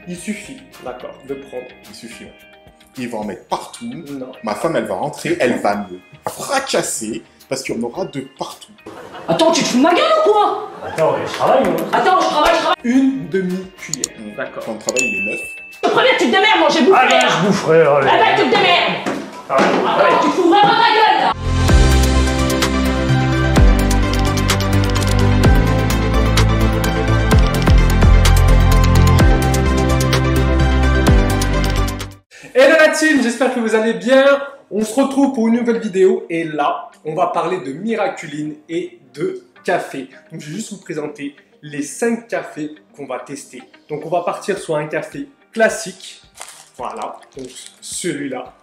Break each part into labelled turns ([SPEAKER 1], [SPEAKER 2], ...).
[SPEAKER 1] Il suffit, d'accord, de prendre.
[SPEAKER 2] Il suffit. Ouais. Il va en mettre partout.
[SPEAKER 1] Non.
[SPEAKER 2] Ma femme, elle va rentrer, elle va me fracasser parce qu'il y en aura de partout.
[SPEAKER 3] Attends, tu te fous de ma gueule ou quoi?
[SPEAKER 4] Attends, je travaille, moi.
[SPEAKER 3] Attends, je travaille.
[SPEAKER 1] Une demi-cuillère, d'accord.
[SPEAKER 2] Quand le travail, il est neuf.
[SPEAKER 3] Le premier, tu te démerdes, moi j'ai bouffé.
[SPEAKER 4] Ah ben, je boufferai, allez.
[SPEAKER 3] Ah ben, tu te démerdes. Attends, tu te fous vraiment de ma gueule là.
[SPEAKER 1] Hello la team, j'espère que vous allez bien. On se retrouve pour une nouvelle vidéo et là, on va parler de Miraculine et de café. Donc je vais juste vous présenter les 5 cafés qu'on va tester. Donc on va partir sur un café classique, voilà, donc celui-là.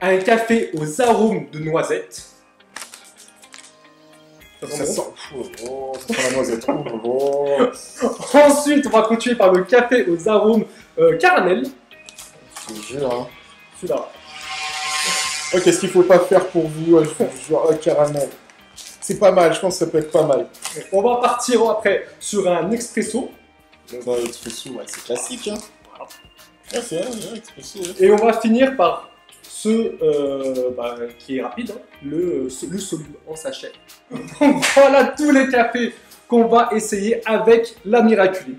[SPEAKER 1] Un café aux arômes de noisette.
[SPEAKER 2] Ça sent la noisette.
[SPEAKER 1] Ensuite, on va continuer par le café aux arômes caramel.
[SPEAKER 2] Je te jure, hein.
[SPEAKER 1] Celui-là.
[SPEAKER 2] Oh, qu'est-ce qu'il faut pas faire pour vous, je vous jure, caramel. C'est pas mal, je pense que ça peut être pas mal.
[SPEAKER 1] On va partir après sur un expresso.
[SPEAKER 2] Dans l'expresso, ouais, c'est classique, hein. Ouais, c'est vrai, expresso. Ouais.
[SPEAKER 1] Et on va finir par ce qui est rapide, hein, le solide en sachet. Donc voilà tous les cafés qu'on va essayer avec la Miraculine.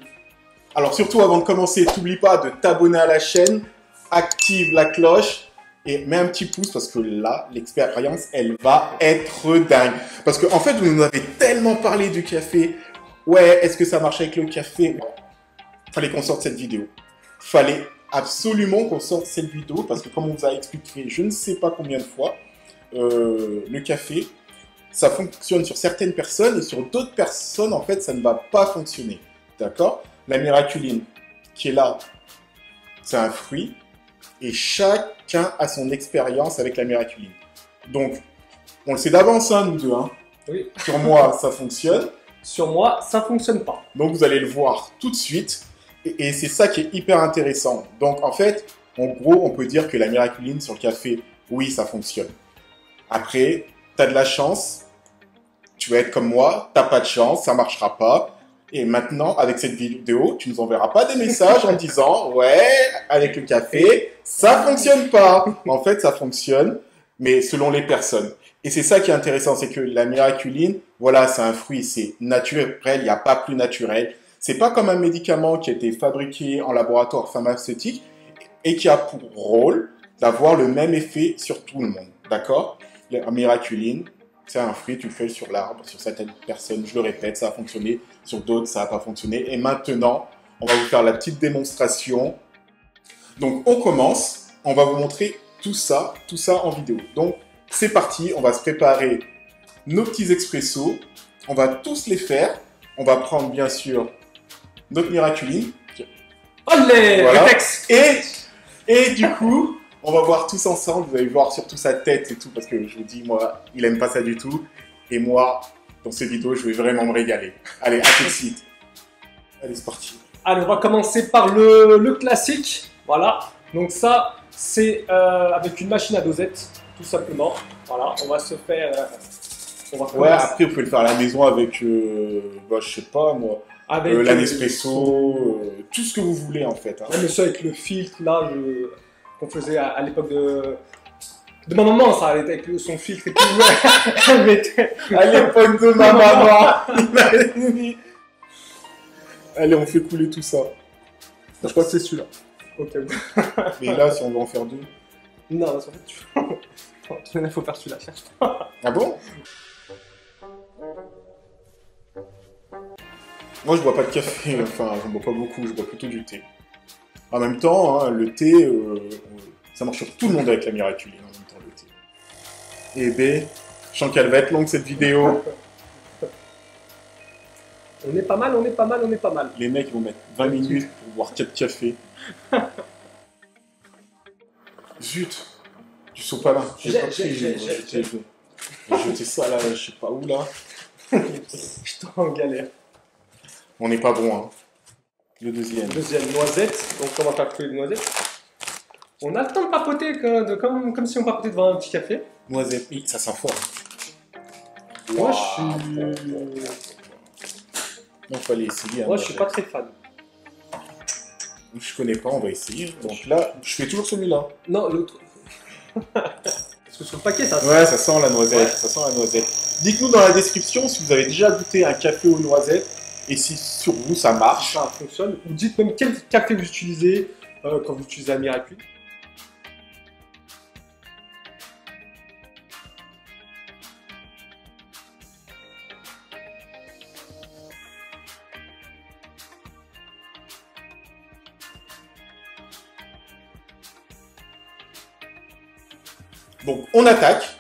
[SPEAKER 2] Alors surtout, avant de commencer, n'oublie pas de t'abonner à la chaîne, active la cloche et mets un petit pouce parce que là, l'expérience, elle va être dingue. Parce qu'en fait, vous nous avez tellement parlé du café. Ouais, est-ce que ça marche avec le café? Fallait qu'on sorte cette vidéo. Fallait absolument qu'on sorte cette vidéo parce que comme on vous a expliqué, je ne sais pas combien de fois, le café, ça fonctionne sur certaines personnes et sur d'autres personnes, en fait, ça ne va pas fonctionner. D'accord? La Miraculine qui est là, c'est un fruit et chacun a son expérience avec la Miraculine. Donc, on le sait d'avance, hein, nous deux. Hein.
[SPEAKER 1] Oui.
[SPEAKER 2] Sur moi, ça fonctionne.
[SPEAKER 1] Sur moi, ça fonctionne pas.
[SPEAKER 2] Donc, vous allez le voir tout de suite. Et c'est ça qui est hyper intéressant. Donc, en fait, en gros, on peut dire que la Miraculine sur le café, oui, ça fonctionne. Après, tu as de la chance. Tu vas être comme moi. Tu n'as pas de chance. Ça ne marchera pas. Et maintenant, avec cette vidéo, tu ne nous enverras pas des messages en disant « Ouais, avec le café, ça fonctionne pas !» En fait, ça fonctionne, mais selon les personnes. Et c'est ça qui est intéressant, c'est que la Miraculine, voilà, c'est un fruit, c'est naturel, il n'y a pas plus naturel. C'est pas comme un médicament qui a été fabriqué en laboratoire pharmaceutique et qui a pour rôle d'avoir le même effet sur tout le monde. D'accord? La Miraculine, c'est un fruit, tu le fais sur l'arbre, sur certaines personnes, je le répète, ça a fonctionné, sur d'autres, ça n'a pas fonctionné. Et maintenant, on va vous faire la petite démonstration. Donc, on commence, on va vous montrer tout ça en vidéo. Donc, c'est parti, on va se préparer nos petits expressos, on va tous les faire. On va prendre, bien sûr, notre Miraculine.
[SPEAKER 1] Allez,
[SPEAKER 2] voilà.
[SPEAKER 1] réflexe.
[SPEAKER 2] Et du coup... On va voir tous ensemble, vous allez voir surtout sa tête et tout, parce que je vous dis, moi, il aime pas ça du tout. Et moi, dans cette vidéo, je vais vraiment me régaler. Allez, à tout de suite. Allez, c'est parti.
[SPEAKER 1] Allez, on va commencer par le classique. Voilà. Donc ça, c'est avec une machine à dosette, tout simplement. Voilà, on va se faire...
[SPEAKER 2] ouais, après, vous pouvez le faire à la maison avec, je sais pas, moi, avec la Nespresso, tout ce que vous voulez, en fait. Hein.
[SPEAKER 1] Ouais, mais ça, avec le filtre, là, qu'on faisait à l'époque de ma maman, ça, elle était avec son filtre et tout. Elle mettait
[SPEAKER 2] à l'époque de ma maman. Allez, on fait couler tout ça.
[SPEAKER 1] Je crois que c'est celui-là. Ok.
[SPEAKER 2] Mais là, si on veut en faire deux.
[SPEAKER 1] Non, en fait, il faut faire celui-là, cherche.
[SPEAKER 2] Ah bon? Moi, je bois pas de café. Enfin, je bois pas beaucoup. Je bois plutôt du thé. En même temps, hein, le thé, ça marche sur tout le monde avec la Miraculine en même temps, le thé. Et B, je sens qu'elle va être longue cette vidéo.
[SPEAKER 1] On est pas mal, on est pas mal, on est pas mal.
[SPEAKER 2] Les mecs vont mettre 20 minutes pour boire 4 cafés. Zut, du sopalin. J'ai jeté ça là, je sais pas où là.
[SPEAKER 1] Je t'en en galère.
[SPEAKER 2] On n'est pas bon, hein. Le deuxième.
[SPEAKER 1] Deuxième, noisette. Donc on va faire couler de noisette. On a le temps de papoter comme si on papotait devant un petit café.
[SPEAKER 2] Noisette, oui, ça sent fort.
[SPEAKER 1] Moi, je suis...
[SPEAKER 2] Non, fallait essayer.
[SPEAKER 1] Moi, je suis pas très fan.
[SPEAKER 2] Je connais pas, on va essayer. Donc là, je fais toujours celui-là.
[SPEAKER 1] Non, l'autre. Parce que sur le paquet, ça
[SPEAKER 2] Ouais, ça sent la noisette, ça sent la noisette. Dites-nous dans la description si vous avez déjà goûté un café aux noisettes et si sur vous ça marche.
[SPEAKER 1] ça fonctionne. Ou dites même quel café vous utilisez quand vous utilisez la Miraculin.
[SPEAKER 2] Donc on attaque,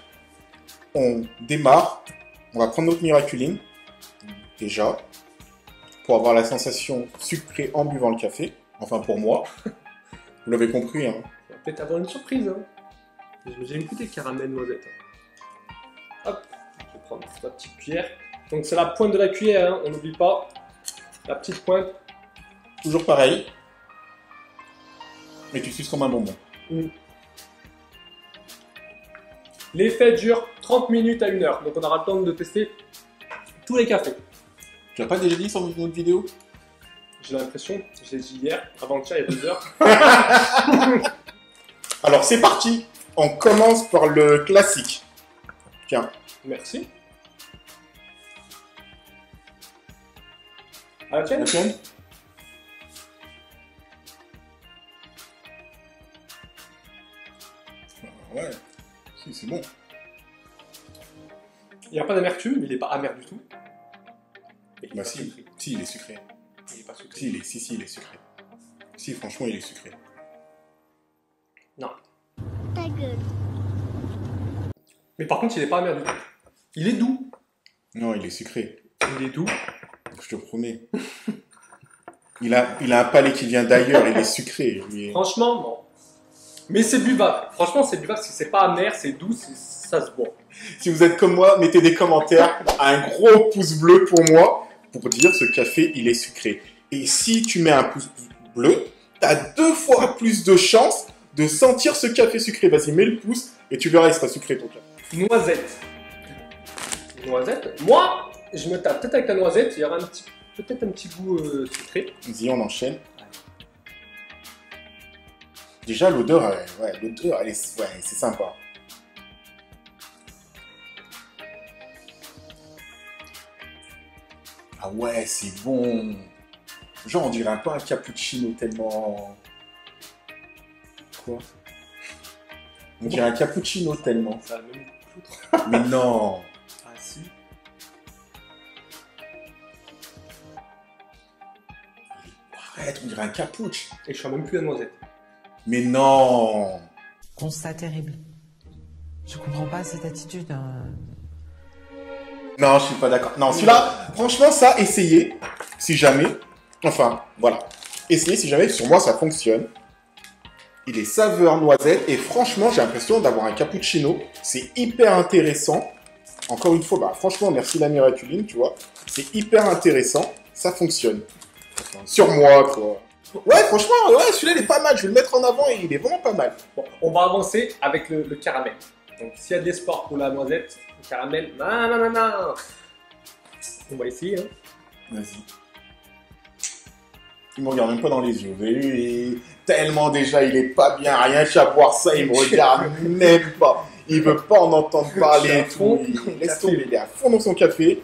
[SPEAKER 2] on démarre, on va prendre notre Miraculin, déjà, pour avoir la sensation sucrée en buvant le café. Enfin pour moi, vous l'avez compris. Hein.
[SPEAKER 1] On va peut-être avoir une surprise. Hein. J'ai goûté caramel noisette. Hop, je vais prendre ma petite cuillère. Donc c'est la pointe de la cuillère, hein. On n'oublie pas. La petite pointe.
[SPEAKER 2] Toujours pareil. Mais tu suces comme un bonbon.
[SPEAKER 1] L'effet dure 30 minutes à 1 heure. Donc on aura le temps de tester tous les cafés.
[SPEAKER 2] Tu l'as pas déjà dit sur notre vidéo?
[SPEAKER 1] J'ai l'impression, je l'ai dit hier, avant-hier, il y a 2 heures.
[SPEAKER 2] Alors c'est parti. On commence par le classique. Tiens.
[SPEAKER 1] Merci. À la tienne?
[SPEAKER 2] La tienne? Ouais. Si, c'est bon.
[SPEAKER 1] Il n'y a pas d'amertume, il n'est pas amer du tout. Mais
[SPEAKER 2] Bah si, si, il est sucré.
[SPEAKER 1] il est pas sucré.
[SPEAKER 2] Si, il est sucré. Si, franchement, il est sucré.
[SPEAKER 1] Non.
[SPEAKER 5] Ta gueule.
[SPEAKER 1] Mais par contre, il n'est pas amer du tout. Il est doux.
[SPEAKER 2] Non, il est sucré.
[SPEAKER 1] Il est doux.
[SPEAKER 2] Je te promets. Il a un palais qui vient d'ailleurs, il est sucré. Il est-
[SPEAKER 1] Franchement, non. Mais c'est buvable. Franchement, c'est buvable parce que c'est pas amer, c'est doux, ça se boit.
[SPEAKER 2] Si vous êtes comme moi, mettez des commentaires, un gros pouce bleu pour moi, pour dire ce café, il est sucré. Et si tu mets un pouce bleu, t'as 2 fois plus de chances de sentir ce café sucré. Vas-y, mets le pouce et tu verras, il sera sucré ton café.
[SPEAKER 1] Noisette. Noisette. Moi, je me tape peut-être avec la noisette, il y aura peut-être un petit goût sucré.
[SPEAKER 2] Vas-y, on enchaîne. Déjà, l'odeur, l'odeur, c'est sympa. Ah ouais, c'est bon. Genre, on dirait un peu un cappuccino tellement... Quoi? On dirait un cappuccino tellement.
[SPEAKER 1] Ça a le même goût.
[SPEAKER 2] Mais non.
[SPEAKER 1] Ah si.
[SPEAKER 2] Arrête, on dirait un cappuccino.
[SPEAKER 1] Et je sens même plus la noisette.
[SPEAKER 2] Mais non.
[SPEAKER 6] Constat terrible. Je comprends pas cette attitude.
[SPEAKER 2] Non, je suis pas d'accord. Non, celui-là, franchement, ça, essayez. Si jamais. Enfin, voilà. Essayez si jamais. Sur moi, ça fonctionne. Il est saveur noisette. Et franchement, j'ai l'impression d'avoir un cappuccino. C'est hyper intéressant. Encore une fois, bah, franchement, merci la Miraculin, tu vois. C'est hyper intéressant. Ça fonctionne. Sur moi, quoi. Ouais, franchement, ouais, celui-là, il est pas mal. Je vais le mettre en avant et il est vraiment pas mal.
[SPEAKER 1] Bon, on va avancer avec le caramel. Donc s'il y a de l'espoir pour la noisette, le caramel, non. On va essayer. Hein.
[SPEAKER 2] Vas-y. Il me regarde même pas dans les yeux. Vous avez vu, tellement déjà, il est pas bien. Rien qu'à boire ça, il me regarde même pas. Il veut pas en entendre parler et tout. Laisse tomber, il est à fond dans son café.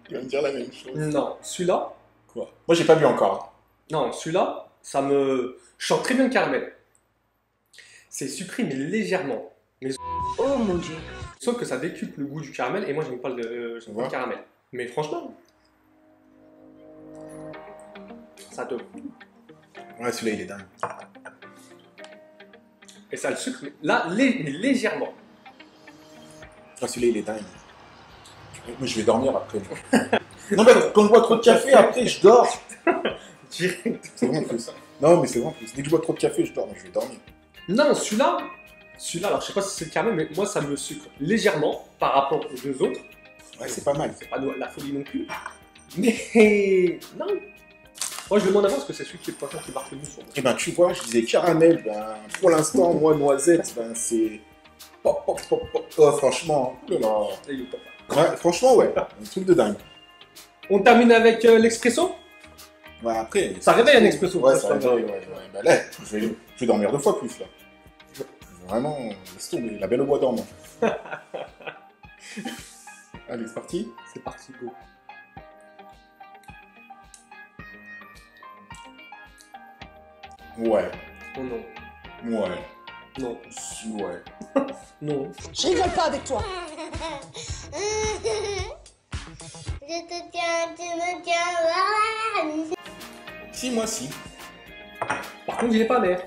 [SPEAKER 2] Il va me dire la même chose.
[SPEAKER 1] Non, celui-là,
[SPEAKER 2] Quoi? Moi, j'ai pas bu encore.
[SPEAKER 1] non, celui-là, ça me... Je sens très bien le caramel. C'est sucré, mais légèrement.
[SPEAKER 6] Oh mon dieu.
[SPEAKER 1] Sauf que ça décuple le goût du caramel, et moi, j'aime pas j'aime pas le caramel. Mais franchement, ça te...
[SPEAKER 2] Ouais, celui-là, il est dingue.
[SPEAKER 1] Et ça le sucre, mais là, mais légèrement.
[SPEAKER 2] Ah, celui-là, il est dingue. Moi, je vais dormir après. Non, mais quand je bois trop de café, après, je dors.
[SPEAKER 1] Direct.
[SPEAKER 2] C'est vrai en plus. Non, mais c'est vrai en plus. Dès que je bois trop de café, je dors. Je vais dormir.
[SPEAKER 1] Non, celui-là, alors je sais pas si c'est le caramel, mais moi, ça me sucre légèrement par rapport aux deux autres.
[SPEAKER 2] Ouais, c'est pas mal.
[SPEAKER 1] C'est pas la folie non plus. Mais non. Moi, je demande avant parce que c'est celui qui est le prochain qui marque le mieux sur moi.
[SPEAKER 2] Et ben, tu vois, je disais caramel. Ben, pour l'instant, moi, noisette, ben, c'est. Pop, pop, pop, pop. Oh, franchement. Oh là là.
[SPEAKER 1] Et il est top.
[SPEAKER 2] Ouais, franchement, ouais. Un truc de dingue.
[SPEAKER 1] On termine avec l'expresso.
[SPEAKER 2] Ouais, après...
[SPEAKER 1] Ça réveille un expresso.
[SPEAKER 2] Ouais,
[SPEAKER 1] ça,
[SPEAKER 2] ça
[SPEAKER 1] c'est
[SPEAKER 2] réveille,
[SPEAKER 1] pas
[SPEAKER 2] ouais. Bah là, je vais dormir 2 fois plus, là. Vraiment, laisse tomber, la belle au bois dormant. Allez, c'est parti.
[SPEAKER 1] C'est parti, go.
[SPEAKER 2] Ouais,
[SPEAKER 1] Oh non.
[SPEAKER 2] ouais,
[SPEAKER 1] Non.
[SPEAKER 2] ouais.
[SPEAKER 1] Non.
[SPEAKER 6] Je rigole pas avec toi.
[SPEAKER 5] Je te tiens, tu me tiens.
[SPEAKER 2] Si, moi, si.
[SPEAKER 1] Par contre, il est pas l'air.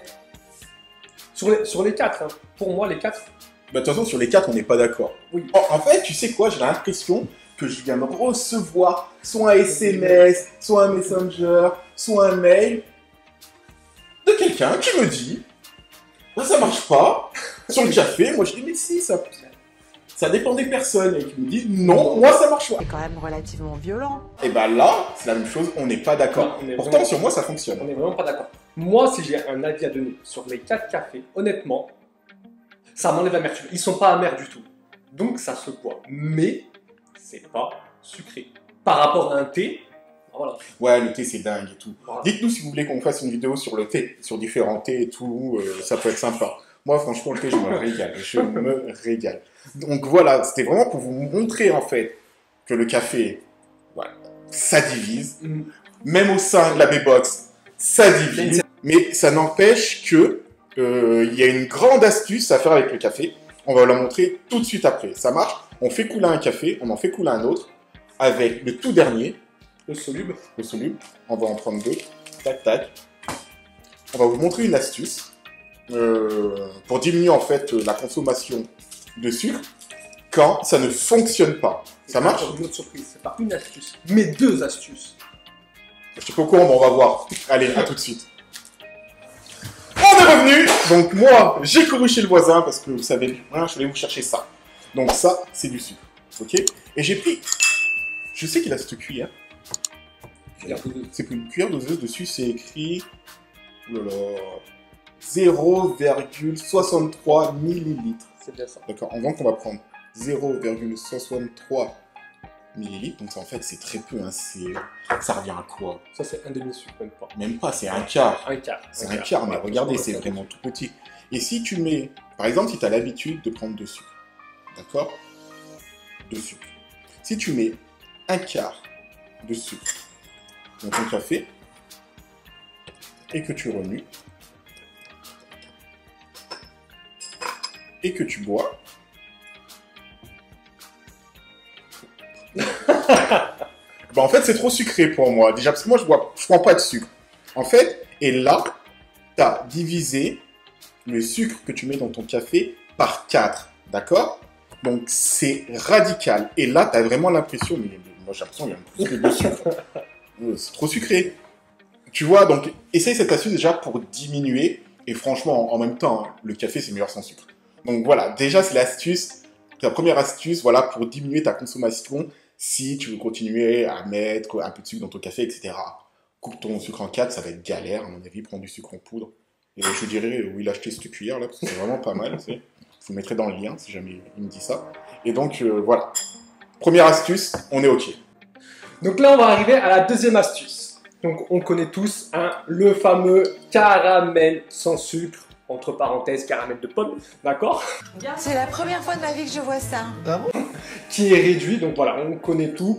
[SPEAKER 1] Sur les 4, hein. Pour moi, les 4.
[SPEAKER 2] Bah, de toute façon, sur les 4, on n'est pas d'accord.
[SPEAKER 1] Oui.
[SPEAKER 2] En fait, tu sais quoi, j'ai l'impression que je viens de recevoir soit un SMS, soit un Messenger, soit un mail de quelqu'un qui me dit bah, ça marche pas sur le café. Moi, je dis mais si, ça dépend des personnes. Et qui me dit non, moi, ça marche pas.
[SPEAKER 6] C'est quand même relativement violent.
[SPEAKER 2] Et bah là, c'est la même chose, on n'est pas d'accord.
[SPEAKER 1] Non, on est
[SPEAKER 2] Pourtant,
[SPEAKER 1] vraiment-
[SPEAKER 2] sur moi, ça fonctionne.
[SPEAKER 1] On n'est vraiment pas d'accord. Moi, si j'ai un avis à donner sur les 4 cafés, honnêtement, ça m'enlève l'amertume. Ils sont pas amers du tout. Donc, ça se boit. Mais, c'est pas sucré. Par rapport à un thé, voilà.
[SPEAKER 2] Ouais, le thé, c'est dingue et tout.
[SPEAKER 1] Voilà.
[SPEAKER 2] Dites-nous si vous voulez qu'on fasse une vidéo sur le thé, sur différents thés et tout, ça peut être sympa. Moi, franchement, le thé, je me régale. Je me régale. Donc voilà, c'était vraiment pour vous montrer, en fait, que le café, voilà, ça divise.
[SPEAKER 1] Mm.
[SPEAKER 2] Même au sein de la B-Box, ça divise. Mais ça n'empêche que il y a une grande astuce à faire avec le café. On va la montrer tout de suite après. Ça marche. On fait couler un café, on en fait couler un autre. Avec le tout dernier,
[SPEAKER 1] Le soluble.
[SPEAKER 2] le soluble. On va en prendre 2. Tac, tac. On va vous montrer une astuce pour diminuer en fait la consommation de sucre quand ça ne fonctionne pas. Ça marche?
[SPEAKER 1] Une autre surprise. C'est pas une astuce, mais 2 astuces.
[SPEAKER 2] Je sais pas au courant, mais on va voir. Allez, à tout de suite. On est revenu. Donc moi, j'ai couru chez le voisin parce que vous savez, hein, je vais vous chercher ça. Donc ça, c'est du sucre. Ok? Et j'ai pris... Je sais qu'il a cette cuillère. C'est plus une cuillère doseuse. Dessus, c'est écrit... Oh là là... 0,63 millilitres.
[SPEAKER 1] C'est bien ça.
[SPEAKER 2] D'accord? En donc, on va prendre 0,63 millilitres. Donc ça, en fait, c'est très peu. Hein. Ça revient à quoi?
[SPEAKER 1] Ça, c'est un demi-sucre, même pas.
[SPEAKER 2] Même pas, c'est un quart.
[SPEAKER 1] Un quart.
[SPEAKER 2] C'est un quart, mais
[SPEAKER 1] Ouais,
[SPEAKER 2] regardez,
[SPEAKER 1] ouais,
[SPEAKER 2] c'est
[SPEAKER 1] ouais.
[SPEAKER 2] vraiment tout petit. Et si tu mets, par exemple, si tu as l'habitude de prendre 2 sucres, d'accord? 2 sucres. Si tu mets un quart de sucre dans ton café et que tu remues et que tu bois, bah en fait c'est trop sucré pour moi. Déjà parce que moi je prends pas de sucre. En fait, et là, tu as divisé le sucre que tu mets dans ton café par 4, d'accord? Donc c'est radical. Et là, tu as vraiment l'impression, mais moi j'ai l'impression qu'il y a plus que de sucre. C'est trop sucré. Tu vois, donc essaye cette astuce déjà pour diminuer. Et franchement, en même temps, hein, le café c'est meilleur sans sucre. Donc voilà, déjà c'est l'astuce, la première astuce, voilà, pour diminuer ta consommation si tu veux continuer à mettre un peu de sucre dans ton café, etc. Coupe ton sucre en 4, ça va être galère, à mon avis, prends du sucre en poudre. Et je dirais où il a acheté cette cuillère là, parce que c'est vraiment pas mal, tu sais. Je vous mettrai dans le lien si jamais il me dit ça. Et donc voilà, première astuce, on est ok.
[SPEAKER 1] Donc là, on va arriver à la deuxième astuce. Donc on connaît tous hein, le fameux caramel sans sucre, entre parenthèses caramel de pomme, d'accord?
[SPEAKER 6] C'est la première fois de ma vie que je vois ça.
[SPEAKER 1] Qui est réduit, donc voilà, on connaît tout.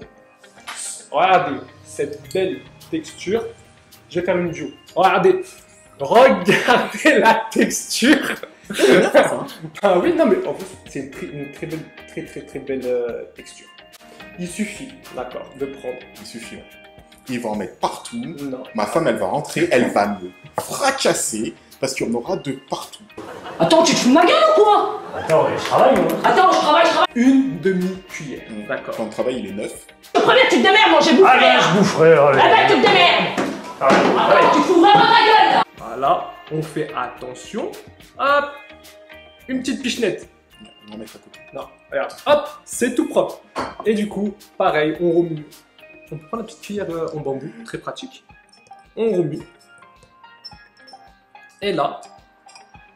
[SPEAKER 1] Regardez cette belle texture. Je vais faire une duo. Regardez la texture. Ah oui, non mais en fait, c'est une très belle, très belle texture. Il suffit, d'accord, de prendre.
[SPEAKER 2] Il suffit. Il va en mettre partout.
[SPEAKER 1] Non.
[SPEAKER 2] Ma femme, elle va rentrer, elle va me fracasser parce qu'il y en aura de partout.
[SPEAKER 3] Attends, tu te fous de ma gueule ou quoi?
[SPEAKER 4] Attends, je travaille, moi.
[SPEAKER 3] Attends, je travaille.
[SPEAKER 1] Une demi-cuillère, d'accord.
[SPEAKER 2] Quand le travail, il est neuf.
[SPEAKER 3] Je te préviens, tu te démerdes, moi j'ai bouffé.
[SPEAKER 4] Allez, je boufferai,
[SPEAKER 3] Ah ben,
[SPEAKER 4] allez.
[SPEAKER 3] tu te démerdes.
[SPEAKER 4] Allez,
[SPEAKER 3] Attends, tu te fous vraiment de ma gueule là.
[SPEAKER 1] Voilà, on fait attention. Hop, une petite pichenette.
[SPEAKER 2] On va mettre à côté.
[SPEAKER 1] Non, regarde, hop, c'est tout propre. Et du coup, pareil, on remue. On prend la petite cuillère en bambou, très pratique. On remue. Et là,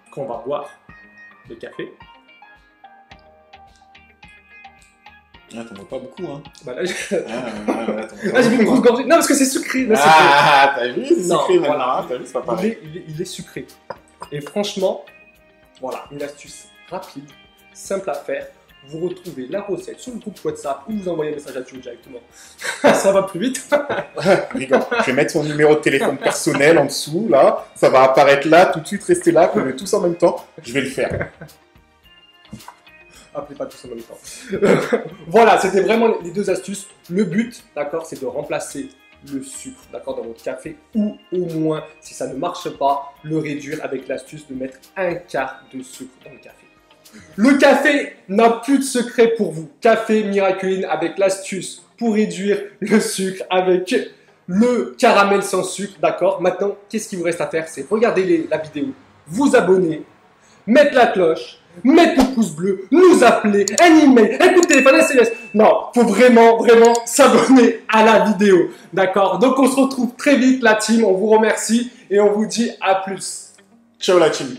[SPEAKER 1] quand on va boire le café,
[SPEAKER 2] Ah, t'en vois pas beaucoup, hein.
[SPEAKER 1] Bah là,
[SPEAKER 2] Là,
[SPEAKER 1] j'ai mis une grosse gorgée. Non, parce que c'est sucré. Là, c'est
[SPEAKER 2] ah, t'as vu, c'est
[SPEAKER 1] Non,
[SPEAKER 2] sucré maintenant,
[SPEAKER 1] voilà.
[SPEAKER 2] hein, t'as vu, c'est pas pareil.
[SPEAKER 1] il est sucré. Et franchement, voilà, une astuce rapide, simple à faire. Vous retrouvez la recette sur le groupe WhatsApp ou vous envoyez un message à Thio directement. Ça va plus vite.
[SPEAKER 2] Rigole. Je vais mettre son numéro de téléphone personnel en dessous, là. Ça va apparaître là, tout de suite, restez là, prenez tous en même temps. Je vais le faire.
[SPEAKER 1] Appelez pas tous en même temps. Voilà, c'était vraiment les deux astuces. Le but, d'accord, c'est de remplacer le sucre, d'accord, dans votre café, ou au moins, si ça ne marche pas, le réduire avec l'astuce de mettre un quart de sucre dans le café. Le café n'a plus de secret pour vous. Café Miraculine avec l'astuce pour réduire le sucre avec le caramel sans sucre, d'accord. Maintenant, qu'est-ce qu'il vous reste à faire? C'est regarder la vidéo, vous abonner, mettre la cloche, mettre le pouce bleu, nous appeler, un email, un coup de téléphone, un SMS. Non, faut vraiment s'abonner à la vidéo, d'accord. Donc on se retrouve très vite la team, on vous remercie et on vous dit à plus.
[SPEAKER 2] Ciao la team.